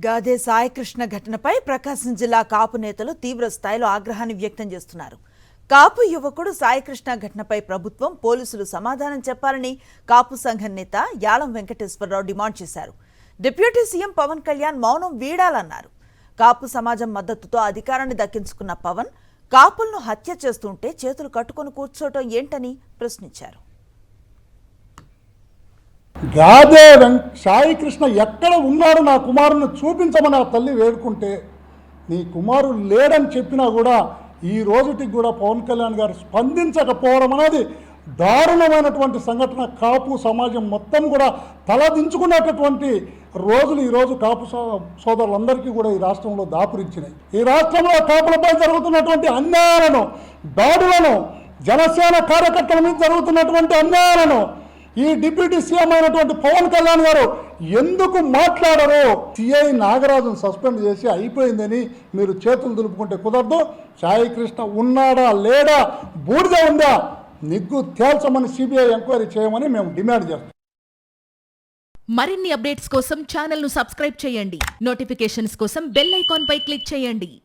గాదే సాయికృష్ణ ఘటనపై ప్రకాశం జిల్లా కాపు నేతలు తీవ్ర స్థాయిలో ఆగ్రహాన్ని వ్యక్తం చేస్తున్నారు. కాపు యువకుడు సాయికృష్ణ ఘటనపై ప్రభుత్వం, పోలీసులు సమాధానం చెప్పాలని కాపు సంఘం నేత యాలం వెంకటేశ్వరరావు డిమాండ్ చేశారు. డిప్యూటీ సీఎం పవన్ కళ్యాణ్ మౌనం వీడాలన్నారు. కాపు సమాజం మద్దతుతో అధికారాన్ని దక్కించుకున్న పవన్ కాపులను హత్య చేస్తుంటే చేతులు కట్టుకొని కూర్చోవటం ఏంటని ప్రశ్నించారు. గాదే సాయికృష్ణ ఎక్కడ ఉన్నాడు, నా కుమారుని చూపించమని ఆ తల్లి వేడుకుంటే నీ కుమారుడు లేడని చెప్పినా కూడా ఈ రోజుటికి కూడా పవన్ కళ్యాణ్ గారు స్పందించకపోవడం అనేది దారుణమైనటువంటి సంఘటన. కాపు సమాజం మొత్తం కూడా తలదించుకున్నటువంటి రోజులు ఈరోజు కాపు సోదరులందరికీ కూడా ఈ రాష్ట్రంలో దాపురించినాయి. ఈ రాష్ట్రంలో కాపులపై జరుగుతున్నటువంటి అన్యాయాలను, దాడులను, జనసేన కార్యకర్తల మీద జరుగుతున్నటువంటి అన్యాయాలను ఈ డిప్యూటీ సీఎం అయినటువంటి పవన్ కళ్యాణ్ గారు ఎందుకు మాట్లాడరు? సిఐ నాగరాజును సస్పెండ్ చేసి అయిపోయిందని మీరు చేతులు దులుపుకుంటే కుదరదు. సాయికృష్ణ ఉన్నాడా లేడా, బూడిద ఉందా, నిగ్గు తేల్చమని సిబిఐ ఎంక్వైరీ చేయమని మేము డిమాండ్ చేస్తాం. మరిన్ని అప్డేట్స్ కోసం ఛానల్ ను సబ్స్క్రైబ్ చేయండి. నోటిఫికేషన్స్ కోసం బెల్ ఐకాన్ పై క్లిక్ చేయండి.